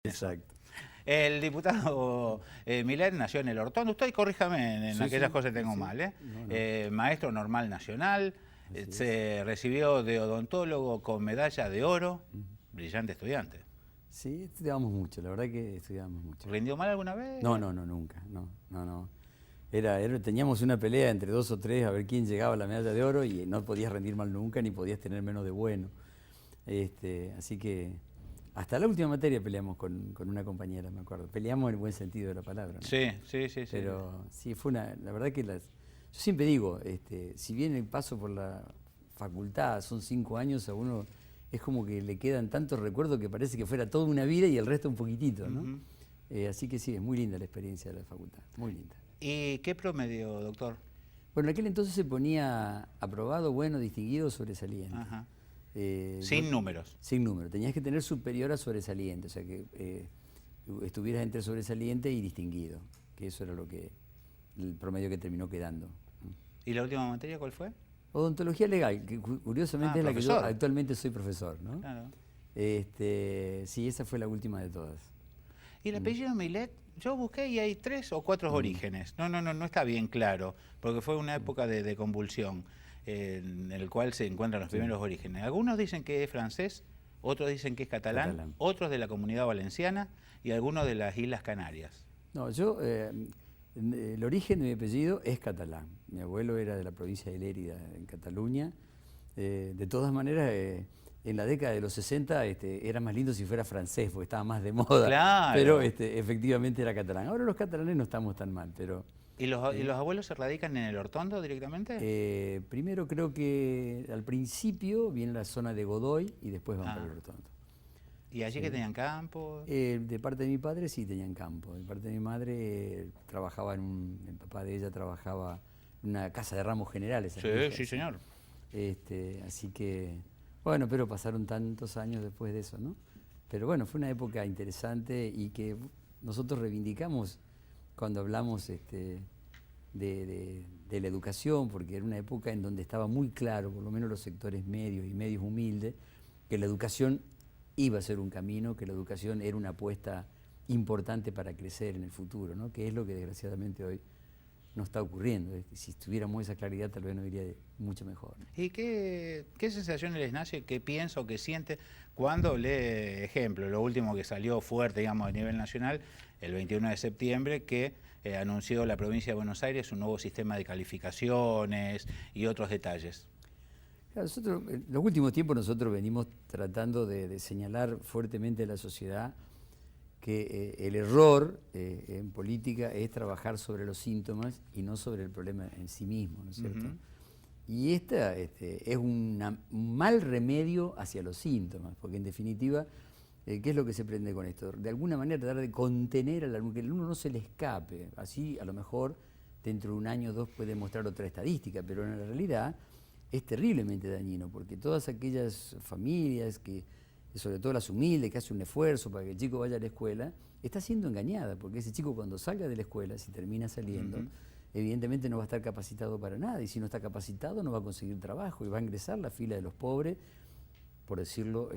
Exacto. El diputado Millet nació en el Hortón. Usted corríjame en aquellas cosas que tengo mal, ¿eh? No. Maestro normal nacional, se recibió de odontólogo con medalla de oro, brillante estudiante. Sí, estudiábamos mucho, la verdad que estudiábamos mucho. ¿Rindió mal alguna vez? No, nunca, no. Teníamos una pelea entre 2 o 3 a ver quién llegaba a la medalla de oro y no podías rendir mal nunca ni podías tener menos de bueno. Así que hasta la última materia peleamos con una compañera, me acuerdo. Peleamos en el buen sentido de la palabra, ¿no? Sí. Pero sí, la verdad que yo siempre digo, si bien el paso por la facultad son 5 años, a uno es como que le quedan tantos recuerdos que parece que fuera toda una vida y el resto un poquitito, ¿no? Así que sí, es muy linda la experiencia de la facultad, muy linda. ¿Y qué promedio, doctor? Bueno, en aquel entonces se ponía aprobado, bueno, distinguido, sobresaliente. Ajá. Sin números. Sin número. Tenías que tener superior a sobresaliente, o sea que estuvieras entre sobresaliente y distinguido, que eso era el promedio que terminó quedando. ¿Y la última materia cuál fue? Odontología legal, que curiosamente es la que yo profesor. actualmente soy profesor, ¿no? Claro. Sí, esa fue la última de todas. ¿Y el apellido Millet? Yo busqué y hay 3 o 4 orígenes. No está bien claro, porque fue una época de convulsión en el cual se encuentran los primeros orígenes. Algunos dicen que es francés, otros dicen que es catalán, otros de la Comunidad Valenciana y algunos de las Islas Canarias. No, el origen de mi apellido es catalán. Mi abuelo era de la provincia de Lérida, en Cataluña. De todas maneras, en la década de los 60 era más lindo si fuera francés, porque estaba más de moda. Claro. Pero efectivamente era catalán. Ahora los catalanes no estamos tan mal, pero... ¿Y los abuelos se radican en el Hortondo directamente? Primero creo que al principio viene la zona de Godoy y después van para el Hortondo. ¿Y allí que tenían campo? De parte de mi padre sí tenían campo. De parte de mi madre trabajaba el papá de ella trabajaba en una casa de ramos generales. Sí, señor. Así que, bueno, pero pasaron tantos años después de eso, ¿no? Pero bueno, fue una época interesante y que nosotros reivindicamos cuando hablamos de la educación, porque era una época en donde estaba muy claro, por lo menos los sectores medios y medios humildes, que la educación iba a ser un camino, que la educación era una apuesta importante para crecer en el futuro, ¿no? Que es lo que desgraciadamente hoy no está ocurriendo. Si tuviéramos esa claridad tal vez nos iría mucho mejor. ¿Y qué sensaciones les nace, qué piensa o qué siente cuando lee, ejemplo, lo último que salió fuerte, digamos, a nivel nacional, el 21 de septiembre, que anunció la provincia de Buenos Aires un nuevo sistema de calificaciones y otros detalles? Nosotros, en los últimos tiempos nosotros venimos tratando de señalar fuertemente a la sociedad que el error en política es trabajar sobre los síntomas y no sobre el problema en sí mismo, ¿no es cierto? Y esta es un mal remedio hacia los síntomas, porque en definitiva, ¿qué es lo que se pretende con esto? De alguna manera tratar de contener al alumno, que el alumno no se le escape. Así a lo mejor dentro de un año o dos puede mostrar otra estadística, pero en la realidad es terriblemente dañino, porque todas aquellas familias, sobre todo las humildes, que hacen un esfuerzo para que el chico vaya a la escuela, está siendo engañada, porque ese chico cuando salga de la escuela, si termina saliendo, evidentemente no va a estar capacitado para nada, y si no está capacitado no va a conseguir trabajo, y va a ingresar a la fila de los pobres, por decirlo,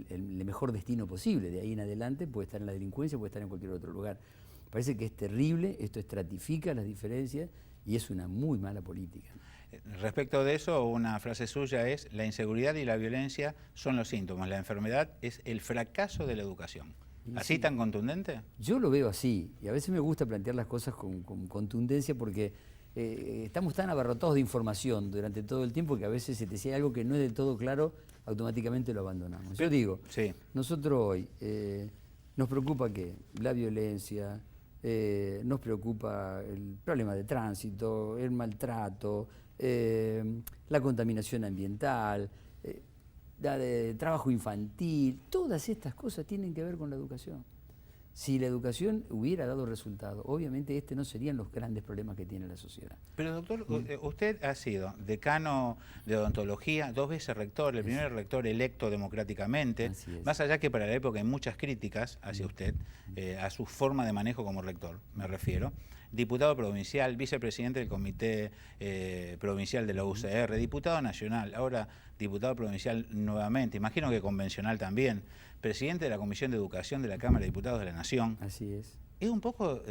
el mejor destino posible. De ahí en adelante puede estar en la delincuencia, puede estar en cualquier otro lugar. Parece que es terrible, esto estratifica las diferencias y es una muy mala política. Respecto de eso, una frase suya es: la inseguridad y la violencia son los síntomas, la enfermedad es el fracaso de la educación. ¿Así tan contundente? Yo lo veo así, y a veces me gusta plantear las cosas con contundencia porque estamos tan abarrotados de información durante todo el tiempo que a veces si te decía algo que no es del todo claro, automáticamente lo abandonamos. Yo digo, nosotros hoy nos preocupa ¿qué? La violencia, nos preocupa el problema de tránsito, el maltrato, la contaminación ambiental, de trabajo infantil, todas estas cosas tienen que ver con la educación. Si la educación hubiera dado resultado, obviamente no serían los grandes problemas que tiene la sociedad. Pero doctor, usted ha sido decano de odontología, 2 veces rector, el primer rector electo democráticamente, más allá que para la época hay muchas críticas hacia usted, a su forma de manejo como rector, me refiero. diputado provincial, vicepresidente del Comité Provincial de la UCR, diputado nacional, ahora diputado provincial nuevamente, imagino que convencional también, presidente de la Comisión de Educación de la Cámara de Diputados de la Nación. Así es. Es un poco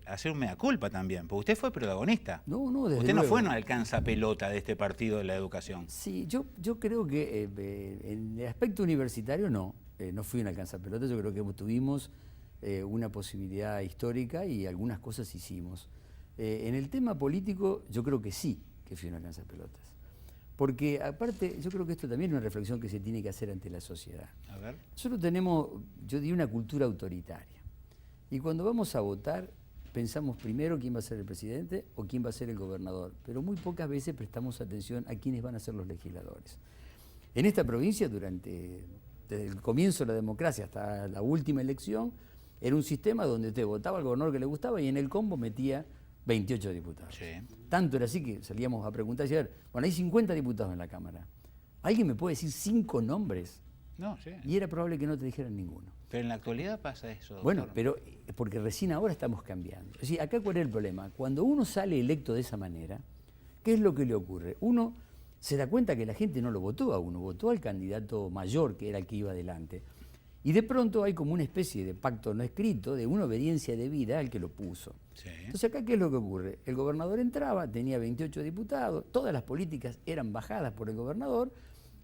hacer un mea culpa también, porque usted fue protagonista. No, no, desde usted no luego. fue una alcanza pelota de este partido de la educación. Sí, yo creo que en el aspecto universitario no fui una alcanzapelota, yo creo que tuvimos una posibilidad histórica y algunas cosas hicimos. En el tema político yo creo que sí que fui una alcanzapelotas. Porque aparte, yo creo que esto también es una reflexión que se tiene que hacer ante la sociedad. A ver. Nosotros tenemos, yo diría, una cultura autoritaria. Y cuando vamos a votar, pensamos primero quién va a ser el presidente o quién va a ser el gobernador, pero muy pocas veces prestamos atención a quiénes van a ser los legisladores. En esta provincia, desde el comienzo de la democracia hasta la última elección, era un sistema donde usted votaba al gobernador que le gustaba y en el combo metía 28 diputados. Sí. Tanto era así que salíamos a preguntar y a ver, bueno, hay 50 diputados en la Cámara. ¿Alguien me puede decir 5 nombres? No, sí. Y era probable que no te dijeran ninguno. Pero en la actualidad pasa eso, doctor. Bueno, pero porque recién ahora estamos cambiando. Es decir, acá cuál es el problema. Cuando uno sale electo de esa manera, ¿qué es lo que le ocurre? Uno se da cuenta que la gente no lo votó a uno, votó al candidato mayor, que era el que iba adelante. Y de pronto hay como una especie de pacto no escrito, de una obediencia debida al que lo puso. Sí. Entonces acá, ¿qué es lo que ocurre? El gobernador entraba, tenía 28 diputados, todas las políticas eran bajadas por el gobernador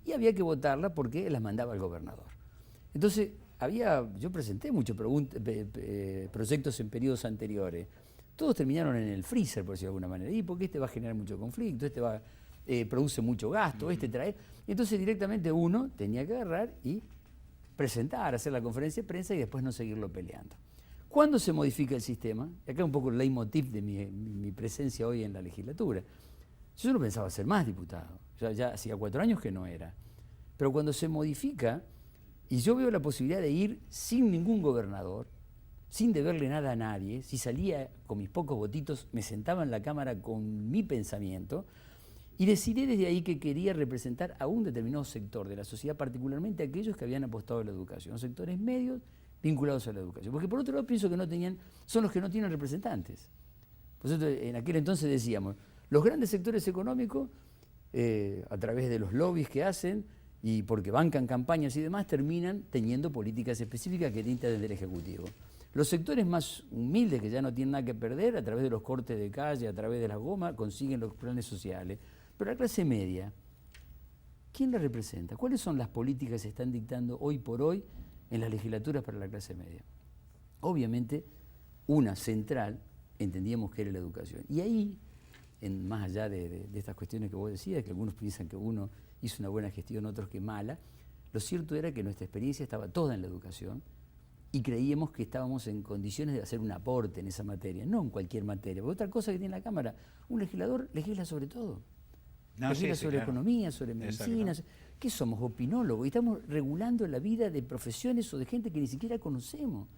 y había que votarlas porque las mandaba el gobernador. Entonces, yo presenté muchos proyectos en periodos anteriores. Todos terminaron en el freezer, por decirlo de alguna manera. Y porque este va a generar mucho conflicto, produce mucho gasto, trae. Entonces directamente uno tenía que agarrar y presentar, hacer la conferencia de prensa y después no seguirlo peleando. ¿Cuándo se modifica el sistema? Y acá un poco el leitmotiv de mi presencia hoy en la legislatura. Yo no pensaba ser más diputado. Ya hacía 4 años que no era. Pero cuando se modifica, y yo veo la posibilidad de ir sin ningún gobernador, sin deberle nada a nadie, si salía con mis pocos votitos, me sentaba en la Cámara con mi pensamiento, y decidí desde ahí que quería representar a un determinado sector de la sociedad, particularmente aquellos que habían apostado a la educación, sectores medios vinculados a la educación. Porque por otro lado pienso que son los que no tienen representantes. Por eso en aquel entonces decíamos, los grandes sectores económicos, a través de los lobbies que hacen, y porque bancan campañas y demás, terminan teniendo políticas específicas que dictan desde el Ejecutivo. Los sectores más humildes, que ya no tienen nada que perder, a través de los cortes de calle, a través de las gomas, consiguen los planes sociales. Pero la clase media, ¿quién la representa? ¿Cuáles son las políticas que se están dictando hoy por hoy en las legislaturas para la clase media? Obviamente, una central, entendíamos que era la educación. Y ahí, más allá de estas cuestiones que vos decías, que algunos piensan que uno hizo una buena gestión, otros que mala, lo cierto era que nuestra experiencia estaba toda en la educación y creíamos que estábamos en condiciones de hacer un aporte en esa materia, no en cualquier materia. Porque otra cosa que tiene la Cámara, un legislador legisla sobre todo. Legisla sobre economía, sobre medicina. ¿Qué somos? Opinólogos. Y estamos regulando la vida de profesiones o de gente que ni siquiera conocemos.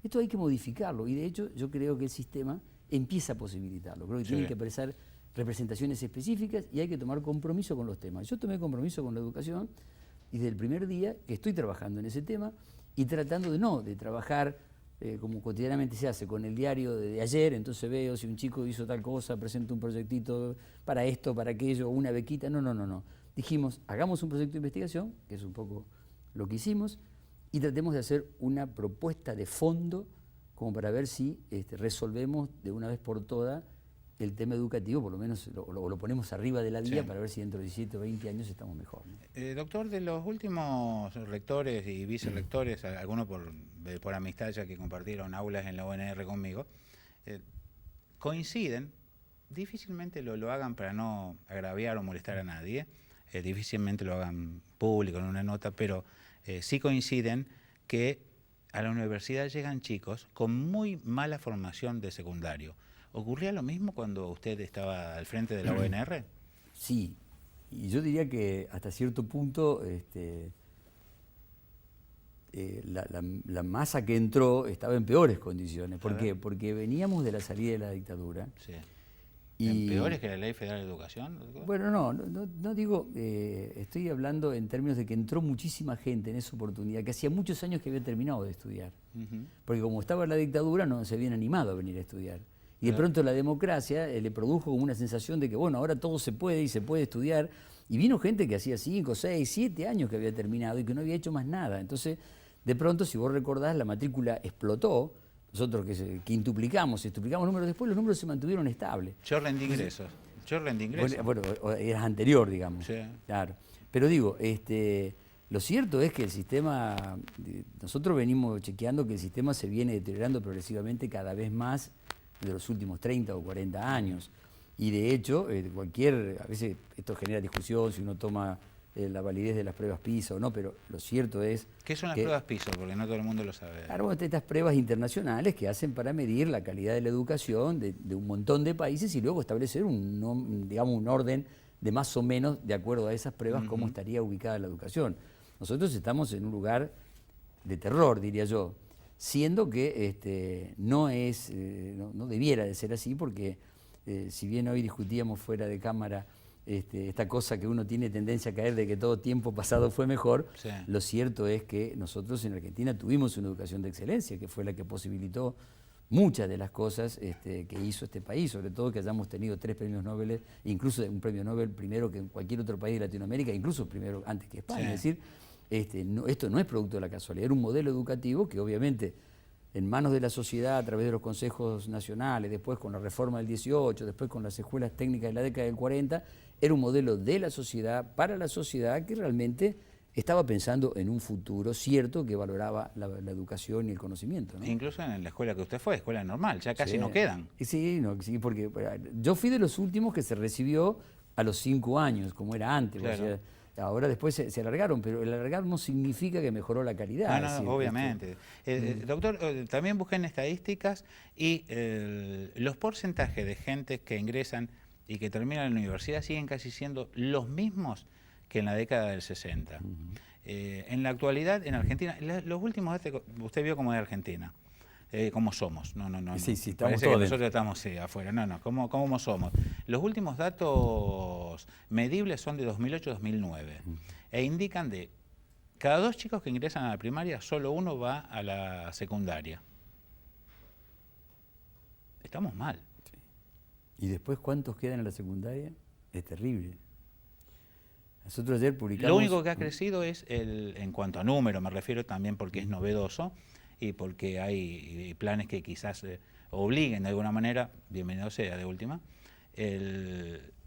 Esto hay que modificarlo y de hecho yo creo que el sistema empieza a posibilitarlo. Creo que tienen que aparecer representaciones específicas y hay que tomar compromiso con los temas. Yo tomé compromiso con la educación y desde el primer día que estoy trabajando en ese tema y tratando de trabajar como cotidianamente se hace, con el diario de ayer, entonces veo si un chico hizo tal cosa, presento un proyectito para esto, para aquello, una bequita. No. Dijimos, hagamos un proyecto de investigación, que es un poco lo que hicimos, y tratemos de hacer una propuesta de fondo como para ver si resolvemos de una vez por todas el tema educativo, por lo menos lo ponemos arriba de la vía para ver si dentro de 17 o 20 años estamos mejor, ¿no? Doctor, de los últimos rectores y vicerrectores, algunos por amistad ya que compartieron aulas en la UNR conmigo, coinciden, difícilmente lo hagan para no agraviar o molestar a nadie, difícilmente lo hagan público en una nota, pero sí coinciden que a la universidad llegan chicos con muy mala formación de secundario. ¿Ocurría lo mismo cuando usted estaba al frente de la UNR? Sí, y yo diría que hasta cierto punto la masa que entró estaba en peores condiciones. ¿Por qué? Porque veníamos de la salida de la dictadura. Sí. ¿En peores que la Ley Federal de Educación? Bueno, no digo, estoy hablando en términos de que entró muchísima gente en esa oportunidad, que hacía muchos años que había terminado de estudiar. Porque como estaba la dictadura no se habían animado a venir a estudiar. Y de Claro. pronto la democracia le produjo como una sensación de que, bueno, ahora todo se puede y se puede estudiar. Y vino gente que hacía 5, 6, 7 años que había terminado y que no había hecho más nada. Entonces, de pronto, si vos recordás, la matrícula explotó. Nosotros que quintuplicamos, duplicamos números, después los números se mantuvieron estables. Yo rendí ingresos. Bueno, eras anterior, digamos. Sí. Claro. Pero digo, lo cierto es que el sistema, nosotros venimos chequeando que el sistema se viene deteriorando progresivamente cada vez más de los últimos 30 o 40 años. Y de hecho, a veces esto genera discusión si uno toma la validez de las pruebas PISA o no, pero lo cierto es ¿Qué son las que, pruebas PISA? Porque no todo el mundo lo sabe. claro, estas pruebas internacionales que hacen para medir la calidad de la educación de un montón de países y luego establecer digamos, un orden de más o menos, de acuerdo a esas pruebas, cómo estaría ubicada la educación. Nosotros estamos en un lugar de terror, diría yo, siendo que no debiera de ser así, porque si bien hoy discutíamos fuera de cámara esta cosa que uno tiene tendencia a caer de que todo tiempo pasado fue mejor, Sí. lo cierto es que nosotros en Argentina tuvimos una educación de excelencia, que fue la que posibilitó muchas de las cosas que hizo este país, sobre todo que hayamos tenido 3 premios Nobel, incluso un premio Nobel primero que en cualquier otro país de Latinoamérica, incluso primero antes que España. Sí. Es decir, esto no es producto de la casualidad, era un modelo educativo que obviamente en manos de la sociedad a través de los consejos nacionales, después con la reforma del 18, después con las escuelas técnicas de la década del 40, era un modelo de la sociedad, para la sociedad, que realmente estaba pensando en un futuro cierto que valoraba la educación y el conocimiento, ¿no? Incluso en la escuela que usted fue, escuela normal, ya casi Sí. no quedan. Y sí, sí, porque yo fui de los últimos que se recibió a los 5 años, como era antes. Claro. O sea, ahora después se alargaron, pero el alargar no significa que mejoró la calidad. No, es decir, obviamente. Doctor, también busqué en estadísticas y los porcentajes de gente que ingresan y que terminan en la universidad siguen casi siendo los mismos que en la década del 60. En la actualidad, en Argentina, los últimos datos, usted vio cómo es Argentina, cómo somos. No. Sí, estamos Parece todos que nosotros estamos afuera. ¿Cómo somos? Los últimos datos medibles son de 2008-2009 e indican de cada 2 chicos que ingresan a la primaria, solo uno va a la secundaria. Estamos mal. ¿Y después cuántos quedan en la secundaria? Es terrible. Nosotros ayer publicamos... Lo único que ha crecido es, en cuanto a número, me refiero también porque es novedoso y porque hay planes que quizás obliguen de alguna manera, bienvenido sea de última,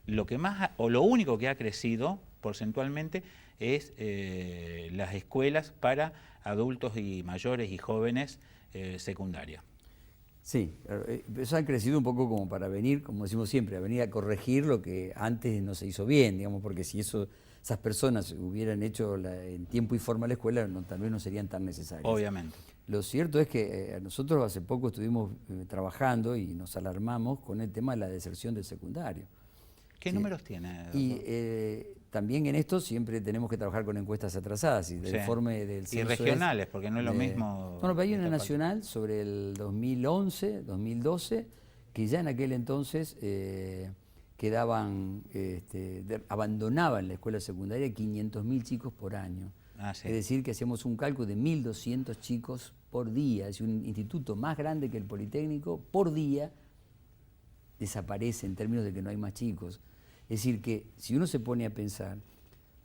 lo que más o lo único que ha crecido porcentualmente es las escuelas para adultos y mayores y jóvenes secundaria. Sí, eso ha crecido un poco como para venir, como decimos siempre, a venir a corregir lo que antes no se hizo bien, digamos, porque si esas personas hubieran hecho en tiempo y forma la escuela, tal vez no serían tan necesarias. Obviamente. Lo cierto es que nosotros hace poco estuvimos trabajando y nos alarmamos con el tema de la deserción del secundario. ¿Qué números tiene, doctor? Y también en esto siempre tenemos que trabajar con encuestas atrasadas. Y el informe del censo y regionales, porque no es lo mismo. Bueno, pero hay una nacional sobre el 2011, 2012, que ya en aquel entonces abandonaban la escuela secundaria 500.000 chicos por año. Sí. Es decir, que hacíamos un cálculo de 1.200 chicos por día. Es un instituto más grande que el Politécnico, por día desaparece en términos de que no hay más chicos. Es decir, que si uno se pone a pensar,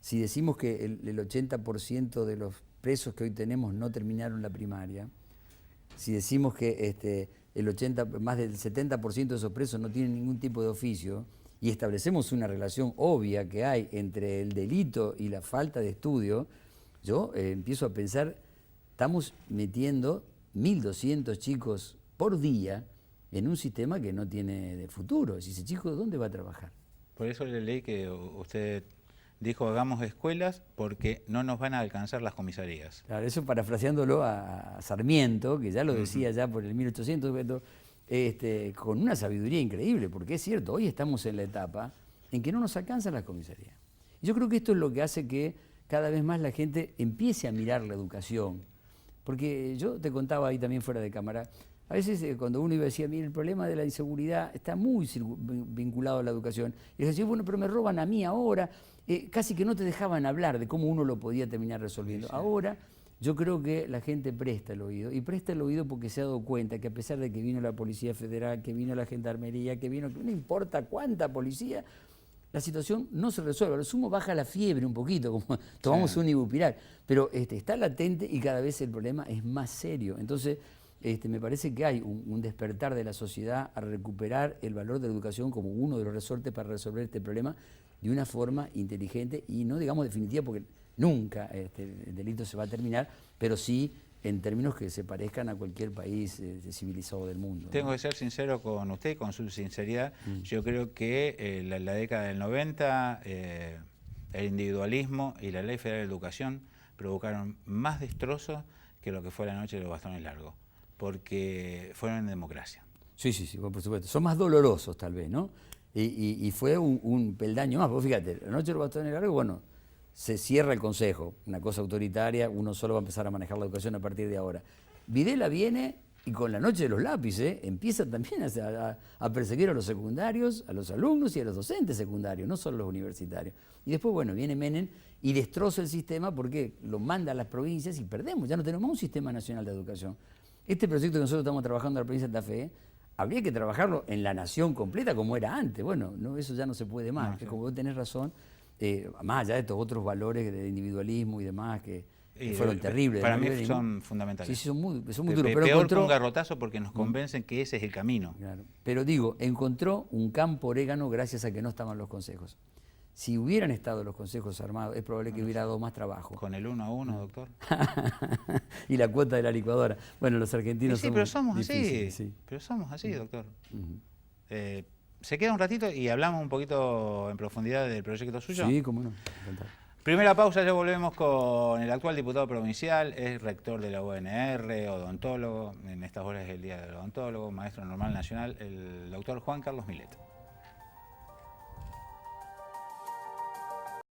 si decimos que el 80% de los presos que hoy tenemos no terminaron la primaria, si decimos que más del 70% de esos presos no tienen ningún tipo de oficio, y establecemos una relación obvia que hay entre el delito y la falta de estudio, yo empiezo a pensar, estamos metiendo 1.200 chicos por día en un sistema que no tiene de futuro. Si ese chico, ¿dónde va a trabajar? Por eso le leí que usted dijo, hagamos escuelas porque no nos van a alcanzar las comisarías. Claro, eso parafraseándolo a Sarmiento, que ya lo decía ya por el 1800, con una sabiduría increíble, porque es cierto, hoy estamos en la etapa en que no nos alcanzan las comisarías. Y yo creo que esto es lo que hace que cada vez más la gente empiece a mirar la educación. Porque yo te contaba ahí también fuera de cámara, a veces cuando uno iba a decir, mira, el problema de la inseguridad está muy vinculado a la educación. Y decía, bueno, pero me roban a mí ahora. Casi que no te dejaban hablar de cómo uno lo podía terminar resolviendo. Sí. Ahora Yo creo que la gente presta el oído, y presta el oído porque se ha dado cuenta que a pesar de que vino la Policía Federal, que vino la Gendarmería, que no importa cuánta policía, la situación no se resuelve. A lo sumo baja la fiebre un poquito, como tomamos un ibupiral, pero está latente y cada vez el problema es más serio. Entonces, me parece que hay un despertar de la sociedad a recuperar el valor de la educación como uno de los resortes para resolver este problema de una forma inteligente y no digamos definitiva, porque nunca el delito se va a terminar, pero sí en términos que se parezcan a cualquier país civilizado del mundo. Tengo que ser sincero con usted, con su sinceridad. Yo creo que la década del 90, el individualismo y la Ley Federal de Educación provocaron más destrozos que lo que fue la noche de los bastones largos, porque fueron en democracia. Sí, por supuesto. Son más dolorosos tal vez, ¿no? Y fue un peldaño más. Vos fíjate, la noche de los bastones largos, bueno, se cierra el Consejo, una cosa autoritaria, uno solo va a empezar a manejar la educación a partir de ahora. Videla viene y con la noche de los lápices empieza también a perseguir a los secundarios, a los alumnos y a los docentes secundarios, no solo los universitarios. Y después, bueno, viene Menem y destroza el sistema porque lo manda a las provincias y perdemos, ya no tenemos un sistema nacional de educación. Este proyecto que nosotros estamos trabajando en la provincia de Santa Fe, habría que trabajarlo en la nación completa como era antes. Bueno, no, eso ya no se puede más, no, sí. Como vos tenés razón, más allá de estos otros valores de individualismo y demás que fueron terribles. Para mí son fundamentales. Sí, son muy duros. Pero peor que un garrotazo porque nos convencen que ese es el camino. Claro. Pero digo, encontró un campo orégano gracias a que no estaban los consejos. Si hubieran estado los consejos armados, es probable que hubiera dado más trabajo. Con el 1 a 1, doctor. Y la cuota de la licuadora. Bueno, los argentinos sí, pero somos así. Sí. Pero somos así, doctor. Se queda un ratito y hablamos un poquito en profundidad del proyecto suyo. Sí, cómo no. Encantado. Primera pausa, ya volvemos con el actual diputado provincial, es rector de la UNR, odontólogo, en estas horas es el Día del Odontólogo, maestro normal nacional, el doctor Juan Carlos Millet.